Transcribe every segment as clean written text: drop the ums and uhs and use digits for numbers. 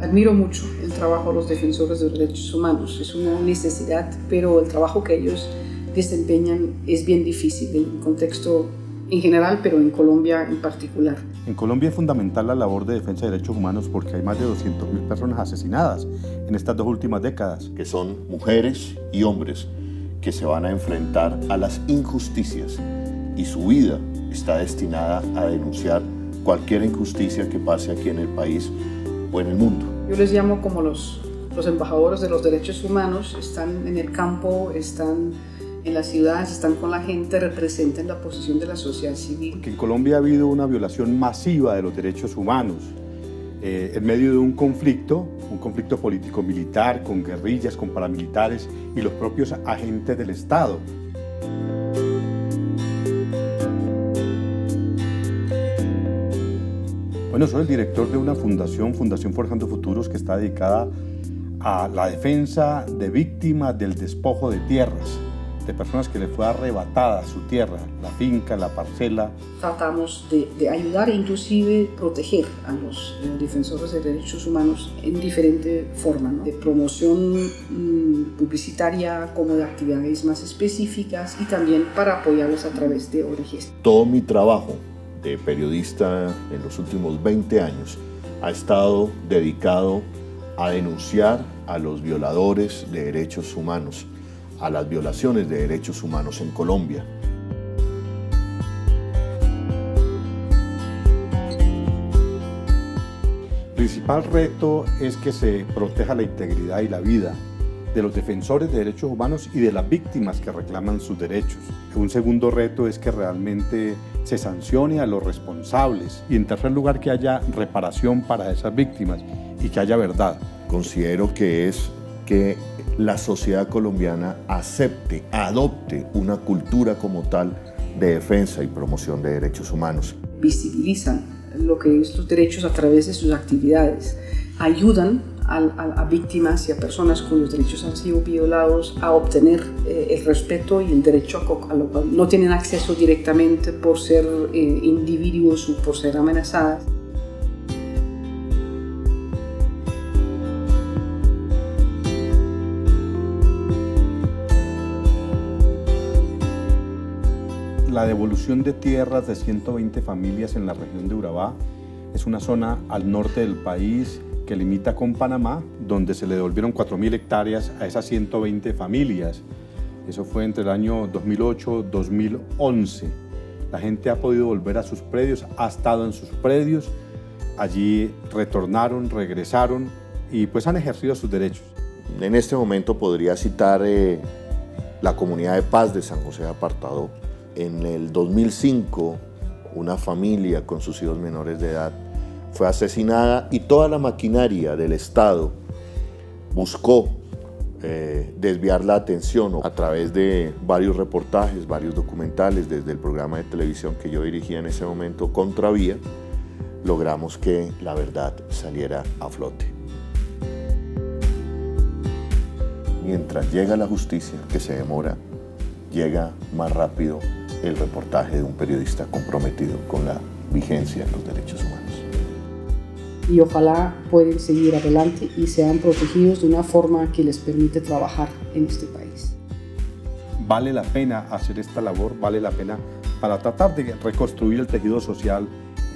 Admiro mucho el trabajo de los defensores de los derechos humanos. Es una necesidad, pero el trabajo que ellos desempeñan es bien difícil en el contexto en general, pero en Colombia en particular. En Colombia es fundamental la labor de defensa de derechos humanos porque hay más de 200.000 personas asesinadas en estas 2 últimas décadas. Que son mujeres y hombres que se van a enfrentar a las injusticias y su vida está destinada a denunciar cualquier injusticia que pase aquí en el país o en el mundo. Yo les llamo como los embajadores de los derechos humanos. Están en el campo, están en las ciudades, están con la gente, representan la posición de la sociedad civil. Porque en Colombia ha habido una violación masiva de los derechos humanos en medio de un conflicto político-militar, con guerrillas, con paramilitares y los propios agentes del Estado. Bueno, soy el director de una fundación Forjando Futuros, que está dedicada a la defensa de víctimas del despojo de tierras, de personas que les fue arrebatada su tierra, la finca, la parcela. Tratamos de ayudar e inclusive proteger a los defensores de derechos humanos en diferente forma, ¿no? De promoción publicitaria como de actividades más específicas y también para apoyarlos a través de ONGs. Todo mi trabajo de periodista en los últimos 20 años ha estado dedicado a denunciar a los violadores de derechos humanos, a las violaciones de derechos humanos en Colombia. El principal reto es que se proteja la integridad y la vida de los defensores de derechos humanos y de las víctimas que reclaman sus derechos. Un segundo reto es que realmente se sancione a los responsables y, en tercer lugar, que haya reparación para esas víctimas y que haya verdad. Considero que es que la sociedad colombiana acepte, adopte una cultura como tal de defensa y promoción de derechos humanos. Visibilizan lo que es los derechos a través de sus actividades, ayudan a víctimas y a personas cuyos derechos han sido violados a obtener el respeto y el derecho a lo cual no tienen acceso directamente por ser individuos o por ser amenazadas. La devolución de tierras de 120 familias en la región de Urabá es una zona al norte del país que limita con Panamá, donde se le devolvieron 4.000 hectáreas a esas 120 familias. Eso fue entre el año 2008-2011. La gente ha podido volver a sus predios, ha estado en sus predios, allí retornaron, regresaron y pues han ejercido sus derechos. En este momento podría citar la comunidad de paz de San José de Apartadó. En el 2005, una familia con sus hijos menores de edad fue asesinada y toda la maquinaria del Estado buscó desviar la atención a través de varios reportajes, varios documentales, desde el programa de televisión que yo dirigía en ese momento, Contravía, logramos que la verdad saliera a flote. Mientras llega la justicia, que se demora, llega más rápido el reportaje de un periodista comprometido con la vigencia de los derechos humanos. Y ojalá puedan seguir adelante y sean protegidos de una forma que les permite trabajar en este país. Vale la pena hacer esta labor, vale la pena para tratar de reconstruir el tejido social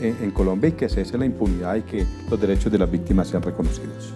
en Colombia y que cese la impunidad y que los derechos de las víctimas sean reconocidos.